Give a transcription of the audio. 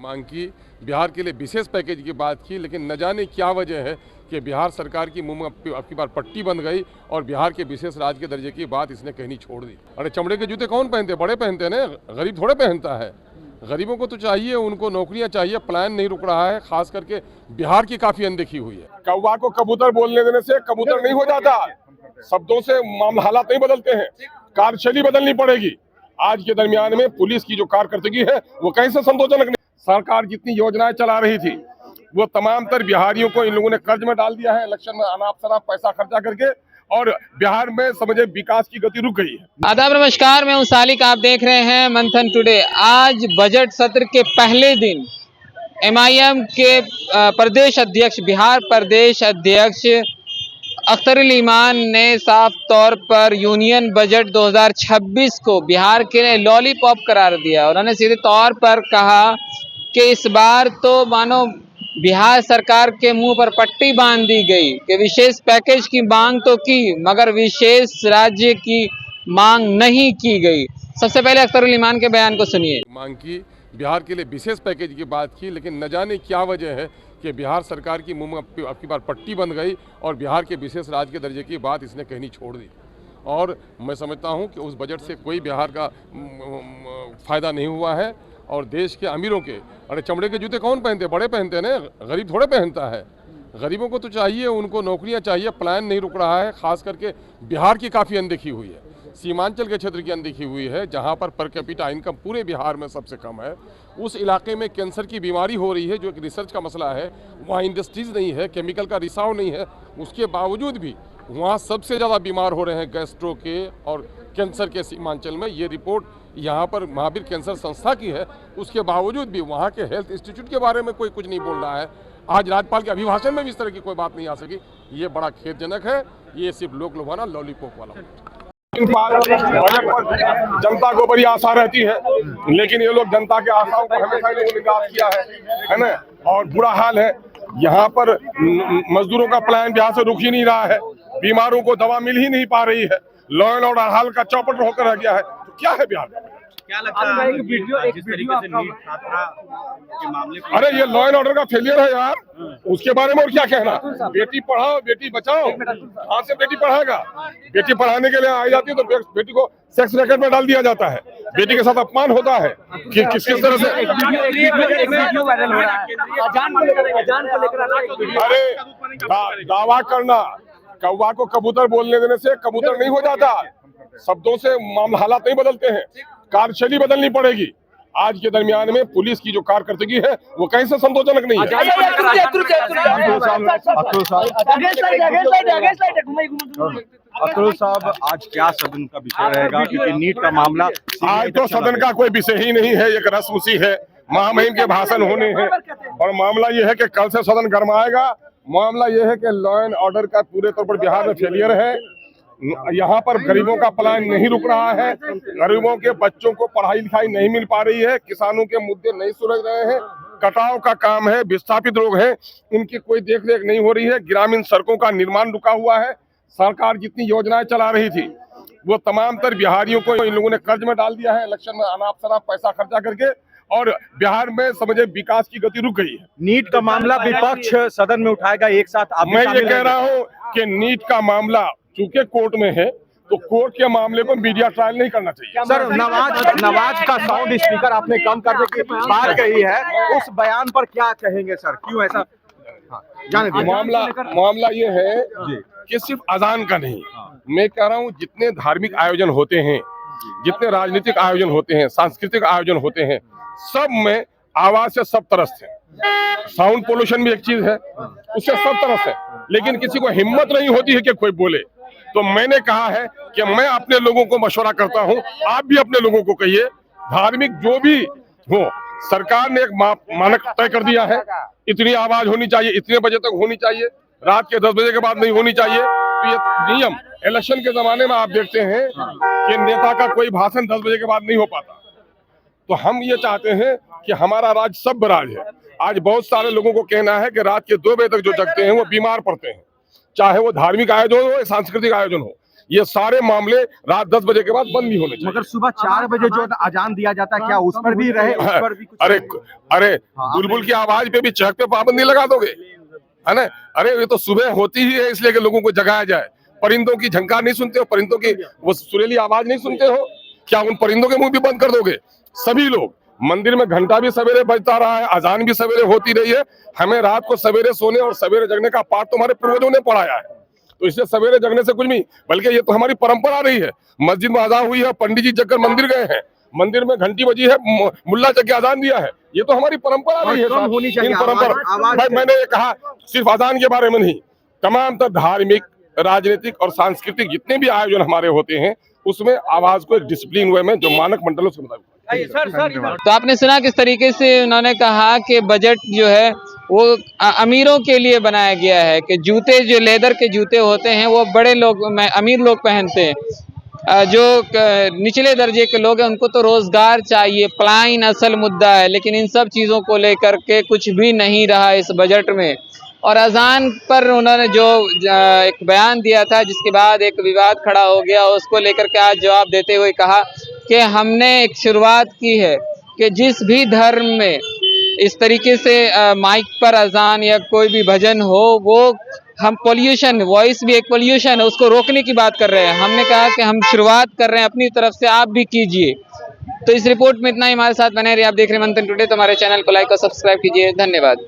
मांग की, बिहार के लिए विशेष पैकेज की बात की, लेकिन न जाने क्या वजह है कि बिहार सरकार की मुंह में अब की बार पट्टी बंद गई और बिहार के विशेष राज्य के दर्जे की बात इसने कहनी छोड़ दी। अरे चमड़े के जूते कौन पहनते? बड़े पहनते हैं ना, गरीब थोड़े पहनता है। गरीबों को तो चाहिए, उनको नौकरियां चाहिए, प्लान नहीं रुक रहा है। खास करके बिहार की काफी अनदेखी हुई है। कौवा को कबूतर बोलने देने से कबूतर नहीं हो जाता, शब्दों से मामला हालात नहीं बदलते हैं, कार्यशैली बदलनी पड़ेगी। आज के दरमियान में पुलिस की जो कारकर्दगी है वो कैसे संतोषजनक नहीं। सरकार जितनी योजनाएं चला रही थी वो तमाम तर बिहारियों को इन लोगों ने कर्ज में डाल दिया है, इलेक्शन में अनाप शनाप पैसा खर्चा करके, और बिहार में समझे विकास की गति रुक गई है। आदाब नमस्कार, मैं हूं सालिक, आप देख रहे हैं मंथन टुडे। आज बजट सत्र के पहले दिन एमआईएम के प्रदेश अध्यक्ष, बिहार प्रदेश अध्यक्ष अख्तरुल इमान ने साफ तौर पर यूनियन बजट 2026 को बिहार के लिए लॉलीपॉप करार दिया। उन्होंने सीधे तौर पर कहा कि इस बार तो मानो बिहार सरकार के मुंह पर पट्टी बांध दी गई कि विशेष पैकेज की मांग तो की मगर विशेष राज्य की मांग नहीं की गई। सबसे पहले अख्तरुल इमान के बयान को सुनिए। मांग की, बिहार के लिए विशेष पैकेज की बात की, लेकिन न जाने क्या वजह है कि बिहार सरकार की मुंह में अब की बार पट्टी बंद गई और बिहार के विशेष राज्य के दर्जे की बात इसने कहनी छोड़ दी। और मैं समझता हूं कि उस बजट से कोई बिहार का फ़ायदा नहीं हुआ है। और देश के अमीरों के, अरे चमड़े के जूते कौन पहनते? बड़े पहनते हैं ना, गरीब थोड़े पहनता है। गरीबों को तो चाहिए, उनको नौकरियां चाहिए, प्लान नहीं रुक रहा है। खास करके बिहार की काफ़ी अनदेखी हुई है। सीमांचल के क्षेत्र की अनदेखी हुई है, जहां पर कैपिटा इनकम पूरे बिहार में सबसे कम है। उस इलाके में कैंसर की बीमारी हो रही है, जो एक रिसर्च का मसला है। वहाँ इंडस्ट्रीज़ नहीं है, केमिकल का रिसाव नहीं है, उसके बावजूद भी वहाँ सबसे ज़्यादा बीमार हो रहे हैं गैस्ट्रो के और कैंसर के सीमांचल में। ये रिपोर्ट यहाँ पर महावीर कैंसर संस्था की है। उसके बावजूद भी वहाँ के हेल्थ इंस्टीट्यूट के बारे में कोई कुछ नहीं बोल रहा है। आज राज्यपाल के अभिभाषण में भी इस तरह की कोई बात नहीं आ सकी। ये बड़ा खेदजनक है। ये सिर्फ लोक लुभाना, लॉलीपॉप वाला। जनता को बड़ी आशा रहती है, लेकिन ये लोग जनता के आशाओं को हमेशा लोगों ने निराश किया है ना। और बुरा हाल है, यहाँ पर मजदूरों का प्लान बिहार से रुक ही नहीं रहा है, बीमारों को दवा मिल ही नहीं पा रही है, लॉ एंड ऑर्डर हाल का चौपट होकर रह गया है। तो क्या है बिहार में? क्या लगता है एक वीडियो नीट छात्रा के मामले में? अरे ये लॉ एंड ऑर्डर का फेलियर है यार, उसके बारे में और क्या कहना। बेटी पढ़ाओ बेटी बचाओ, कहाँ से बेटी पढ़ाएगा? बेटी पढ़ाने के लिए आई जाती है तो बेटी को सेक्स रैकेट में डाल दिया जाता है, बेटी के साथ अपमान होता है कि किस तरह से। अरे दावा करना, कौवा को कबूतर बोलने देने से कबूतर नहीं हो जाता, शब्दों से मामला हालात नहीं बदलते हैं, कार्यशैली बदलनी पड़ेगी। आज के दरमियान में पुलिस की जो कारकर्दगी है वो कैसे संतोषजनक नहीं है। अख्तरुल साहब, आज क्या सदन का विषय रहेगा, क्योंकि नीट का मामला आज तो सदन का कोई विषय ही नहीं है, एक रस्म सी है, महामहिम के भाषण होने हैं। और मामला ये है कि कल से सदन गरमाएगा। मामला ये है कि लॉ एंड ऑर्डर का पूरे तौर पर बिहार में फेलियर है। यहाँ पर गरीबों का प्लान नहीं रुक रहा है, गरीबों के बच्चों को पढ़ाई लिखाई नहीं मिल पा रही है, किसानों के मुद्दे नहीं सुलझ रहे हैं, कटाव का काम है, विस्थापित लोग हैं, इनकी कोई देख रेख नहीं हो रही है, ग्रामीण सड़कों का निर्माण रुका हुआ है। सरकार जितनी योजनाएं चला रही थी वो तमाम तर बिहारियों को इन लोगों ने कर्ज में डाल दिया है, इलेक्शन में अनाप शनाप पैसा खर्चा करके, और बिहार में समझे विकास की गति रुक गई है। नीट का मामला विपक्ष सदन में उठाएगा एक साथ। मैं ये कह रहा हूँ कि नीट का मामला चूंकि कोर्ट में है तो कोर्ट के मामले को मीडिया ट्रायल नहीं करना चाहिए। सर, नवाज का साउंड स्पीकर आपने कम करने की बात कही है, उस बयान पर क्या कहेंगे सर, क्यों ऐसा? जाने दीजिए। मामला ये है कि सिर्फ अजान का नहीं, मैं कह रहा हूँ जितने धार्मिक आयोजन होते हैं, जितने राजनीतिक आयोजन होते हैं, सांस्कृतिक आयोजन होते हैं, सब में आवाज से सब तरस है। साउंड पोल्यूशन भी एक चीज है, उससे सब तरस है, लेकिन किसी को हिम्मत नहीं होती है कि कोई बोले। तो मैंने कहा है कि मैं अपने लोगों को मशवरा करता हूं, आप भी अपने लोगों को कहिए, धार्मिक जो भी हो, सरकार ने एक मानक तय कर दिया है, इतनी आवाज होनी चाहिए, इतने बजे तक होनी चाहिए, रात के 10 बजे के बाद नहीं होनी चाहिए। तो ये नियम इलेक्शन के जमाने में आप देखते हैं कि नेता का कोई भाषण 10 बजे के बाद नहीं हो पाता। तो हम ये चाहते हैं कि हमारा राज्य सब राज है। आज बहुत सारे लोगों को कहना है कि रात के 2 बजे तक जो जगते हैं वो बीमार पड़ते हैं, चाहे वो धार्मिक आयोजन हो या सांस्कृतिक आयोजन हो। ये सारे मामले रात 10 बजे के बाद बंद नहीं होने चाहिए। मगर सुबह 4 बजे जो अजान दिया जाता है, क्या उस पर भी रहे? उस पर भी कुछ अरे बुलबुल की आवाज पे भी चहक पे पाबंदी लगा दोगे, है ना? अरे ये तो सुबह होती ही है इसलिए कि लोगों को जगाया जाए। परिंदों की झंकार नहीं सुनते हो? परिंदों की वो सुरीली आवाज नहीं सुनते हो? क्या उन परिंदों के मुंह भी बंद कर दोगे? सभी लोग, मंदिर में घंटा भी सवेरे बजता रहा है, अजान भी सवेरे होती रही है। हमें रात को सवेरे सोने और सवेरे जगने का पाठ तो हमारे पूर्वजों ने पढ़ाया है, तो इससे सवेरे जगने से कुछ नहीं, बल्कि ये तो हमारी परंपरा रही है। मस्जिद में अजान हुई है, पंडित जी जगकर मंदिर गए हैं, मंदिर में घंटी बजी है, मुल्ला जग के अजान दिया है, ये तो हमारी परंपरा रही है। होनी चाहिए परंपरा भाई, मैंने ये कहा सिर्फ अजान के बारे में नहीं, तमाम तर धार्मिक, राजनीतिक और सांस्कृतिक जितने भी आयोजन हमारे होते हैं उसमें आवाज को एक डिसिप्लिन वे में जो मानक मंडलों से मुताबिक। तो आपने सुना किस तरीके से उन्होंने कहा कि बजट जो है वो अमीरों के लिए बनाया गया है, कि जूते जो लेदर के जूते होते हैं वो बड़े लोग, अमीर लोग पहनते हैं, जो निचले दर्जे के लोग हैं उनको तो रोजगार चाहिए, पलायन असल मुद्दा है। लेकिन इन सब चीज़ों को लेकर के कुछ भी नहीं रहा इस बजट में। और अजान पर उन्होंने जो एक बयान दिया था जिसके बाद एक विवाद खड़ा हो गया, उसको लेकर के आज जवाब देते हुए कहा कि हमने एक शुरुआत की है कि जिस भी धर्म में इस तरीके से माइक पर अजान या कोई भी भजन हो, वो हम पोल्यूशन, वॉइस भी एक पोल्यूशन है, उसको रोकने की बात कर रहे हैं। हमने कहा कि हम शुरुआत कर रहे हैं अपनी तरफ से, आप भी कीजिए। तो इस रिपोर्ट में इतना ही, हमारे साथ बने रहिए। आप देख रहे हैं मंथन टुडे, तो हमारे चैनल को लाइक और सब्सक्राइब कीजिए। धन्यवाद।